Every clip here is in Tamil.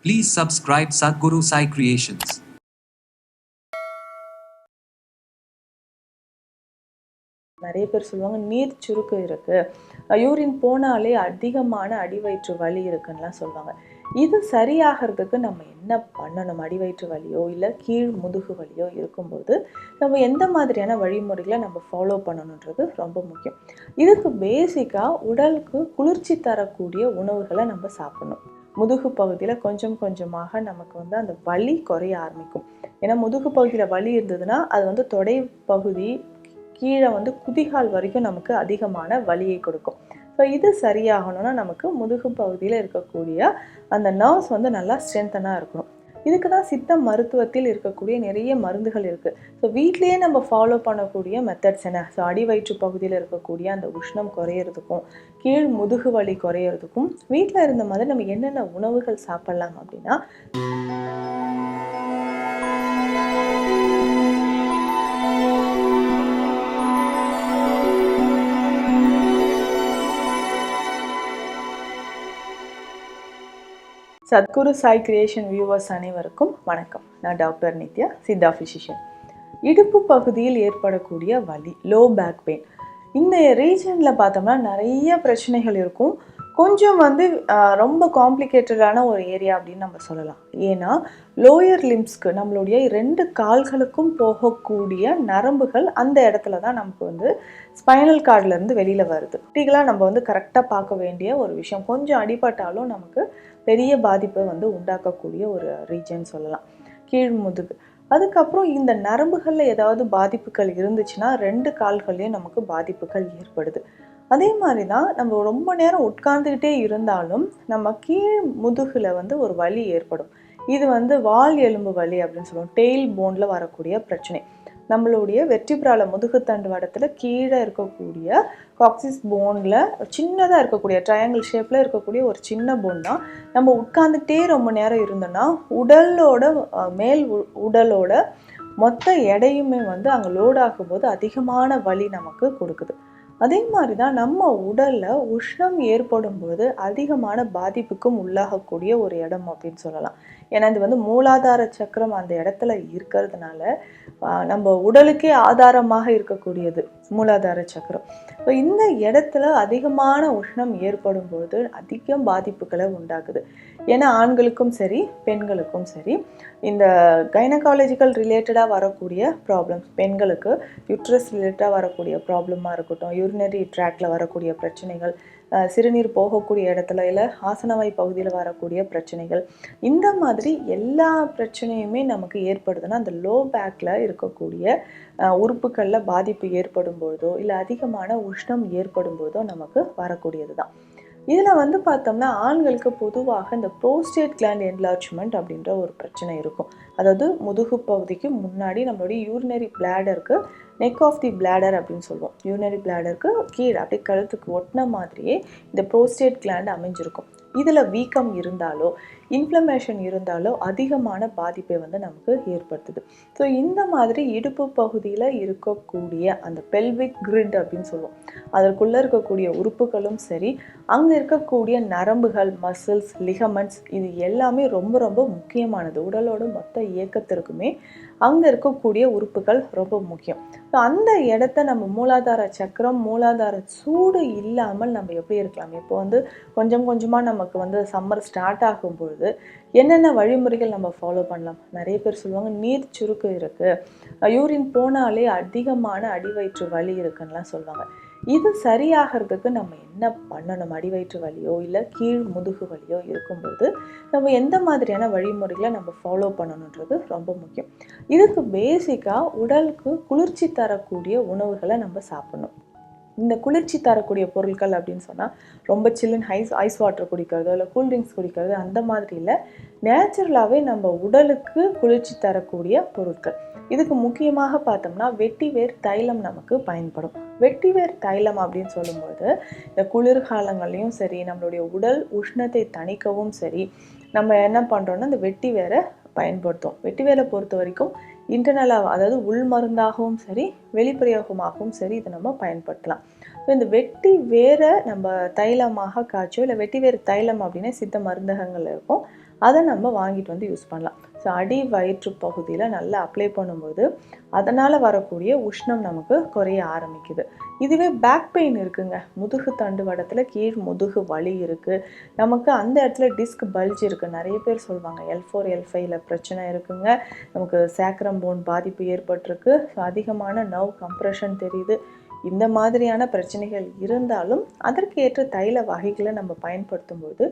Please subscribe Sadhguru Sai Creations. நிறைய பேர் சொல்லுவாங்க நீர் சுருக்கம் இருக்கு, யூரின் போனாலே அதிகமான அடிவயிற்று வலி இருக்குன்னுலாம் சொல்லுவாங்க. இது சரியாகிறதுக்கு நம்ம என்ன பண்ணணும்? அடிவயிற்று வலியோ இல்லை கீழ் முதுகு வலியோ இருக்கும்போது நம்ம எந்த மாதிரியான வழிமுறைகளை நம்ம ஃபாலோ பண்ணணுன்றது ரொம்ப முக்கியம். இதுக்கு பேசிக்காக உடலுக்கு குளிர்ச்சி தரக்கூடிய உணவுகளை நம்ம சாப்பிடணும். முதுகு பகுதியில் கொஞ்சம் கொஞ்சமாக நமக்கு அந்த வலி குறைய ஆரம்பிக்கும். ஏன்னா முதுகு பகுதியில் வலி இருந்ததுன்னா அது தொடை பகுதி கீழே குதிகால் வரைக்கும் நமக்கு அதிகமான வலியை கொடுக்கும். ஸோ இது சரியாகணும்னா நமக்கு முதுகு பகுதியில் இருக்கக்கூடிய அந்த நர்வ்ஸ் நல்லா ஸ்ட்ரென்த்தனாக இருக்கணும். இதுக்கு தான் சித்த மருத்துவத்தில் இருக்கக்கூடிய நிறைய மருந்துகள் இருக்குது. ஸோ வீட்லேயே நம்ம ஃபாலோ பண்ணக்கூடிய மெத்தட்ஸ் என்ன? ஸோ அடிவயிற்று பகுதியில் இருக்கக்கூடிய அந்த உஷ்ணம் குறையிறதுக்கும் கீழ் முதுகு வலி குறையிறதுக்கும் வீட்டில் இருந்த மாதிரி நம்ம என்னென்ன உணவுகள் சாப்பிட்லாம் அப்படின்னா, சத்குரு சாய் கிரியேஷன் வியூவர்ஸ் அனைவருக்கும் வணக்கம். நான் டாக்டர் நித்யா, சித்தா ஃபிசிஷியன். இடுப்பு பகுதியில் ஏற்படக்கூடிய வலி, லோ பேக் பெயின், இந்த ரீஜனில் பார்த்தோம்னா நிறைய பிரச்சனைகள் இருக்கும். கொஞ்சம் ரொம்ப காம்ப்ளிகேட்டடான ஒரு ஏரியா அப்படின்னு நம்ம சொல்லலாம். ஏன்னா லோயர் லிம்ஸ்க்கு, நம்மளுடைய 2 கால்களுக்கும் போகக்கூடிய நரம்புகள் அந்த இடத்துல தான் நமக்கு ஸ்பைனல் கார்ட்லேருந்து வெளியில் வருது. இப்படிலாம் நம்ம கரெக்டாக பார்க்க வேண்டிய ஒரு விஷயம். கொஞ்சம் அடிபட்டாலும் நமக்கு பெரிய பாதிப்பை உண்டாக்கக்கூடிய ஒரு ரீஜன் சொல்லலாம், கீழ் முதுகு. அதுக்கப்புறம் இந்த நரம்புகளில் ஏதாவது பாதிப்புகள் இருந்துச்சுன்னா 2 கால்கள்லேயும் நமக்கு பாதிப்புகள் ஏற்படுது. அதே மாதிரி தான் நம்ம ரொம்ப நேரம் உட்கார்ந்துக்கிட்டே இருந்தாலும் நம்ம கீழ் முதுகில் ஒரு வலி ஏற்படும். இது வால் எலும்பு வலி அப்படின்னு சொல்லுவோம். டெயில் போனில் வரக்கூடிய பிரச்சனை. நம்மளுடைய வெர்டிப்ரால முதுகுத்தண்டு வடத்தில் கீழே இருக்கக்கூடிய காக்சிஸ் போனில் சின்னதாக இருக்கக்கூடிய ட்ரையாங்கிள் ஷேப்பில் இருக்கக்கூடிய ஒரு சின்ன போன் தான். நம்ம உட்கார்ந்துட்டே ரொம்ப நேரம் இருந்தோம்னா உடலோட மேல் உடலோட மொத்த எடையுமே அங்கே லோட் ஆகும்போது அதிகமான வலி நமக்கு கொடுக்குது. அதே மாதிரி தான் நம்ம உடலில் உஷ்ணம் ஏற்படும் போது அதிகமான பாதிப்புக்கும் உள்ளாகக்கூடிய ஒரு இடம் அப்படின்னு சொல்லலாம். ஏன்னா இது மூலாதார சக்கரம் அந்த இடத்துல இருக்கிறதுனால நம்ம உடலுக்கே ஆதாரமாக இருக்கக்கூடியது மூலாதார சக்கரம். இப்போ இந்த இடத்துல அதிகமான உஷ்ணம் ஏற்படும் போது அதிகம் பாதிப்புகளை உண்டாக்குது. ஏன்னா ஆண்களுக்கும் சரி பெண்களுக்கும் சரி இந்த கைனகாலஜிக்கல் ரிலேட்டடாக வரக்கூடிய ப்ராப்ளம்ஸ், பெண்களுக்கு யூட்ரஸ் ரிலேட்டடாக வரக்கூடிய ப்ராப்ளமாக இருக்கட்டும், யூரினரி ட்ராக்டில் வரக்கூடிய பிரச்சனைகள், சிறுநீர் போகக்கூடிய இடத்துல இல்லை ஆசனவாய் பகுதியில் வரக்கூடிய பிரச்சனைகள், இந்த மாதிரி எல்லா பிரச்சனையுமே நமக்கு ஏற்படுதுன்னா அந்த லோ பேக்கில் இருக்கக்கூடிய உறுப்புகளில் பாதிப்பு ஏற்படும் பொழுதோ இல்லை அதிகமான உஷ்ணம் ஏற்படும் பொழுதோ நமக்கு வரக்கூடியது தான். இதில் பார்த்தோம்னா ஆண்களுக்கு பொதுவாக இந்த ப்ரோஸ்டேட் கிளாண்ட் என்லார்ஜ்மெண்ட் அப்படின்ற ஒரு பிரச்சனை இருக்கும். அதாவது முதுகு பகுதிக்கு முன்னாடி நம்மளுடைய யூரினரி பிளாடருக்கு, நெக் ஆஃப் தி பிளாடர் அப்படின்னு சொல்லுவோம். யூரினரி பிளாடருக்கு கீழே அப்படியே கழுத்துக்கு ஒட்டின மாதிரியே இந்த ப்ரோஸ்டேட் கிளாண்ட் அமைஞ்சிருக்கும். இதில் வீக்கம் இருந்தாலோ இன்ஃப்ளமேஷன் இருந்தாலோ அதிகமான பாதிப்பை நமக்கு ஏற்படுத்துது. ஸோ இந்த மாதிரி இடுப்பு பகுதியில் இருக்கக்கூடிய அந்த பெல்விக் கிரிட் அப்படின்னு சொல்லுவோம். அதற்குள்ளே இருக்கக்கூடிய உறுப்புகளும் சரி, அங்கே இருக்கக்கூடிய நரம்புகள், மசில்ஸ், லிகமெண்ட்ஸ், இது எல்லாமே ரொம்ப ரொம்ப முக்கியமானது. உடலோட மொத்த இயக்கத்திற்குமே அங்கே இருக்கக்கூடிய உறுப்புகள் ரொம்ப முக்கியம். ஸோ அந்த இடத்த நம்ம மூலாதார சக்கரம், மூலாதார சூடு இல்லாமல் நம்ம எப்படி இருக்கலாம்? இப்போ கொஞ்சம் கொஞ்சமாக நமக்கு சம்மர் ஸ்டார்ட் ஆகும்பொழுது என்னென்ன வழிமுறைகள் நம்ம ஃபாலோ பண்ணலாம்? நிறைய பேர் சொல்லுவாங்க நீர் சுருக்கம் இருக்குது, யூரின் போனாலே அதிகமான அடிவயிற்று வலி இருக்குன்னுலாம் சொல்லுவாங்க. இது சரியாகிறதுக்கு நம்ம என்ன பண்ணணும்? அடிவயிற்று வலியோ இல்லை கீழ் முதுகு வலியோ இருக்கும்போது நம்ம எந்த மாதிரியான வழிமுறைகளை நம்ம ஃபாலோ பண்ணணுன்றது ரொம்ப முக்கியம். இதுக்கு பேசிக்காக உடலுக்கு குளிர்ச்சி தரக்கூடிய உணவுகளை நம்ம சாப்பிடணும். இந்த குளிர்ச்சி தரக்கூடிய பொருட்கள் அப்படின்னு சொன்னால் ரொம்ப சில்லுன்னு ஐஸ் வாட்டர் குடிக்கிறதோ இல்லை கூல்ட்ரிங்க்ஸ் குடிக்கிறது அந்த மாதிரி இல்லை. நேச்சுரலாகவே நம்ம உடலுக்கு குளிர்ச்சி தரக்கூடிய பொருட்கள். இதுக்கு முக்கியமாக பார்த்தோம்னா வெட்டிவேர் தைலம் நமக்கு பயன்படும். வெட்டிவேர் தைலம் அப்படின்னு சொல்லும்போது இந்த குளிர்காலங்கள்லையும் சரி, நம்மளுடைய உடல் உஷ்ணத்தை தணிக்கவும் சரி, நம்ம என்ன பண்ணுறோன்னா இந்த வெட்டிவேரை பயன்படுத்தும். வெட்டிவேரை பொறுத்த வரைக்கும் இன்டர்னலாக, அதாவது உள் மருந்தாகவும் சரி வெளிப்பிரயோகமாகவும் சரி இதை நம்ம பயன்படுத்தலாம். ஸோ இந்த வெட்டி வேரை நம்ம தைலமாக காய்ச்சோ இல்லை வெட்டி வேறு தைலம் அப்படின்னா சித்த மருந்தகங்கள் இருக்கும், அதை நம்ம வாங்கிட்டு வந்து யூஸ் பண்ணலாம். ஸோ அடி வயிற்று பகுதியில் நல்லா அப்ளை பண்ணும்போது அதனால் வரக்கூடிய உஷ்ணம் நமக்கு குறைய ஆரம்பிக்குது. இதுவே பேக் பெயின் இருக்குங்க, முதுகு தண்டுவடத்தில் கீழ் முதுகு வலி இருக்குது, நமக்கு அந்த இடத்துல டிஸ்க் பல்ஜ் இருக்குது. நிறைய பேர் சொல்லுவாங்க L4 L5ல பிரச்சனை இருக்குங்க, நமக்கு சேக்ரம் போன் பாதிப்பு ஏற்பட்டிருக்கு, ஸோ அதிகமான நர்வ் கம்ப்ரெஷன் தெரியுது. இந்த மாதிரியான பிரச்சனைகள் இருந்தாலும் அதற்கு ஏற்ற தைல வகைகளை நம்ம பயன்படுத்தும்போது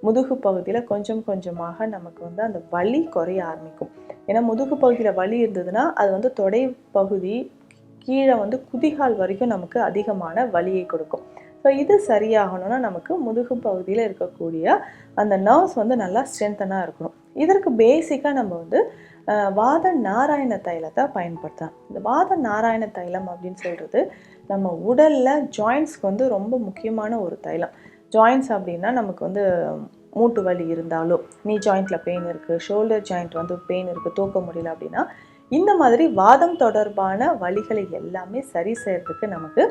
முதுகு பகுதியில் கொஞ்சம் கொஞ்சமாக நமக்கு வந்து அந்த வலி குறைய ஆரம்பிக்கும். ஏன்னா முதுகு பகுதியில் வலி இருந்ததுன்னா அது வந்து தொடை பகுதி கீழே வந்து குதிகால் வரைக்கும் நமக்கு அதிகமான வலியை கொடுக்கும். ஸோ இது சரியாகணும்னா நமக்கு முதுகு பகுதியில் இருக்கக்கூடிய அந்த நர்வ்ஸ் வந்து நல்லா ஸ்ட்ரென்த்தனாக இருக்கணும். இதற்கு பேசிக்காக நம்ம வந்து வாத நாராயண தைலத்தை பயன்படுத்தலாம். இந்த வாத நாராயண தைலம் அப்படின்னு சொல்கிறது நம்ம உடலில் ஜாயின்ஸ்க்கு வந்து ரொம்ப முக்கியமான ஒரு தைலம். ஜாயின்ஸ் அப்படின்னா நமக்கு வந்து மூட்டு வலி இருந்தாலோ, நீ ஜாயிண்ட்டில் பெயின் இருக்குது, ஷோல்டர் ஜாயிண்ட் வந்து பெயின் இருக்குது, தூக்க முடியல அப்படின்னா இந்த மாதிரி வாதம் தொடர்பான வலிகளை எல்லாமே சரி செய்யறதுக்கு நமக்கு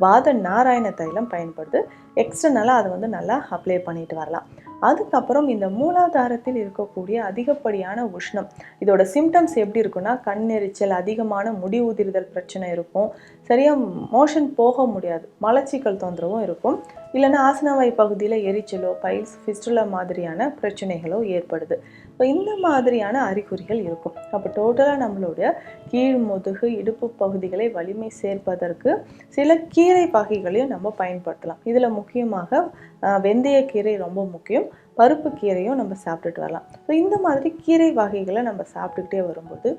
வாத நாராயண தைலம் பயன்படுது. எக்ஸ்டர்னலாக அதை வந்து நல்லா அப்ளை பண்ணிட்டு வரலாம். அதுக்கப்புறம் இந்த மூலாதாரத்தில் இருக்கக்கூடிய அதிகப்படியான உஷ்ணம், இதோட சிம்டம்ஸ் எப்படி இருக்குன்னா கண்ணெரிச்சல், அதிகமான முடி உதிர்தல் பிரச்சனை இருக்கும், சரியாக மோஷன் போக முடியாது, மலச்சிக்கல் தொந்தரவும் இருக்கும், இல்லைன்னா ஆசனவாய் பகுதியில் எரிச்சலோ பைல்ஸ் ஃபிஸ்டுலா மாதிரியான பிரச்சனைகளோ ஏற்படுது. ஸோ இந்த மாதிரியான அறிகுறிகள் இருக்கும். அப்போ டோட்டலாக நம்மளுடைய கீழ் முதுகு இடுப்பு பகுதிகளை வலிமை சேர்ப்பதற்கு சில கீரை வகைகளையும் நம்ம பயன்படுத்தலாம். இதில் முக்கியமாக வெந்தயக்கீரை ரொம்ப முக்கியம், பருப்பு கீரையும் நம்ம சாப்பிட்டுட்டு வரலாம். ஸோ இந்த மாதிரி கீரை வகைகளை நம்ம சாப்பிட்டுக்கிட்டே வரும்போது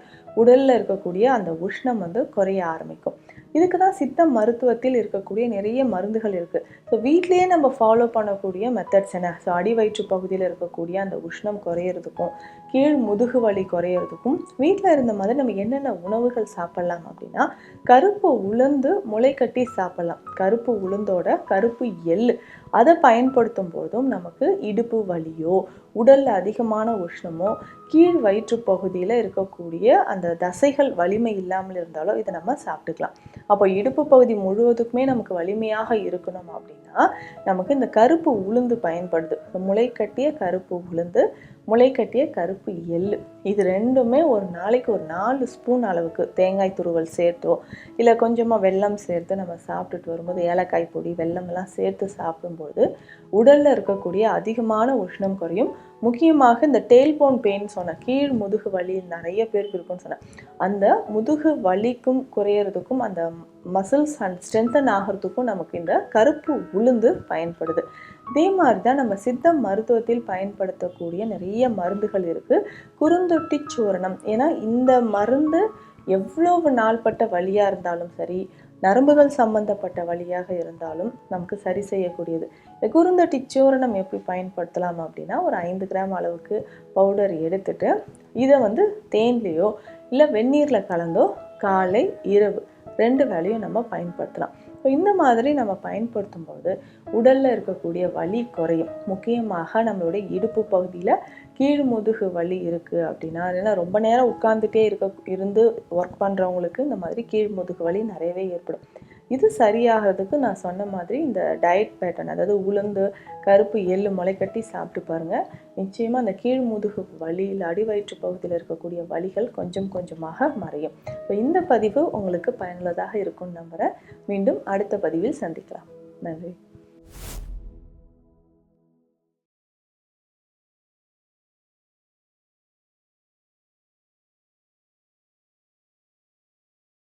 உடலில் இருக்கக்கூடிய அந்த உஷ்ணம் வந்து குறைய ஆரம்பிக்கும். இதுக்கு தான் சித்த மருத்துவத்தில் இருக்கக்கூடிய நிறைய மருந்துகள் இருக்குது. ஸோ வீட்டிலேயே நம்ம ஃபாலோ பண்ணக்கூடிய மெத்தட்ஸ் என்ன? ஸோ அடி வயிற்று பகுதியில் இருக்கக்கூடிய அந்த உஷ்ணம் குறையிறதுக்கும் கீழ் முதுகு வலி குறையிறதுக்கும் வீட்டில் இருந்த மாதிரி நம்ம என்னென்ன உணவுகள் சாப்பிட்லாம் அப்படின்னா, கருப்பு உளுந்து முளை கட்டி சாப்பிட்லாம். கருப்பு உளுந்தோட கருப்பு எள்ளு அதை பயன்படுத்தும் போதும் நமக்கு இடுப்பு வலியோ உடலில் அதிகமான உஷ்ணமோ கீழ் வயிற்று பகுதியில் இருக்கக்கூடிய அந்த தசைகள் வலிமை இல்லாமல் இருந்தாலோ இதை நம்ம சாப்பிட்டுக்கலாம். அப்போ இடுப்பு பகுதி முழுவதுக்குமே நமக்கு வலிமையாக இருக்கணும் அப்படின்னா நமக்கு இந்த கருப்பு உளுந்து பயன்படுது. முளை கட்டிய கருப்பு உளுந்து, முளை கட்டிய கருப்பு எள்ளு, இது ரெண்டுமே ஒரு நாளைக்கு ஒரு 4 ஸ்பூன் அளவுக்கு தேங்காய் துருவல் சேர்த்தோ இல்லை கொஞ்சமாக வெல்லம் சேர்த்து நம்ம சாப்பிட்டுட்டு வரும்போது, ஏலக்காய் பொடி வெல்லமெல்லாம் சேர்த்து சாப்பிடும்போது உடலில் இருக்கக்கூடிய அதிகமான உஷ்ணம் குறையும். முக்கியமாக இந்த டெயில்போன் பெயின் சொன்ன கீழ் முதுகு வலி நிறைய பேருக்கு இருக்குன்னு சொன்னேன், அந்த முதுகு வலிக்கும் குறையிறதுக்கும் அந்த மசில்ஸ் அண்ட் ஸ்ட்ரென்தன் ஆகிறதுக்கும் நமக்கு இந்த கருப்பு உளுந்து பயன்படுது. இதே மாதிரி தான் நம்ம சித்த மருத்துவத்தில் பயன்படுத்தக்கூடிய நிறைய மருந்துகள் இருக்குது. குறுந்தொட்டி சூரணம், ஏன்னா இந்த மருந்து எவ்வளவு நாள்பட்ட வலியாக இருந்தாலும் சரி, நரம்புகள் சம்பந்தப்பட்ட வழியாக இருந்தாலும் நமக்கு சரி செய்யக்கூடியது. இந்த குறுந்தொட்டி சூரணம் எப்படி பயன்படுத்தலாம் அப்படின்னா, ஒரு 5 கிராம் அளவுக்கு பவுடர் எடுத்துட்டு இதை வந்து தேன்லேயோ இல்லை வெந்நீரில் கலந்தோ காலை இரவு 2 வேளையும் நம்ம பயன்படுத்தலாம். ஸோ இந்த மாதிரி நம்ம பயன்படுத்தும் போது உடலில் இருக்கக்கூடிய வலி குறையும். முக்கியமாக நம்மளுடைய இடுப்பு பகுதியில் கீழ் முதுகு வலி இருக்குது அப்படின்னா, இல்லைன்னா ரொம்ப நேரம் உட்கார்ந்துட்டே இருந்து ஒர்க் பண்ணுறவங்களுக்கு இந்த மாதிரி கீழ் முதுகு வலி நிறையவே ஏற்படும். இது சரியாகிறதுக்கு நான் சொன்ன மாதிரி இந்த டயட் பேட்டர்ன், அதாவது உளுந்து கருப்பு எள்ளு முளைக்கட்டி சாப்பிட்டு பாருங்கள். நிச்சயமாக அந்த கீழ் முதுகு வலி இல்லை அடிவயிற்று பகுதியில் இருக்கக்கூடிய வலிகள் கொஞ்சம் கொஞ்சமாக மறையும். ஸோ இந்த பதிவு உங்களுக்கு பயனுள்ளதாக இருக்கும்னு நம்புகிறேன். மீண்டும் அடுத்த பதிவில் சந்திக்கலாம். நன்றி.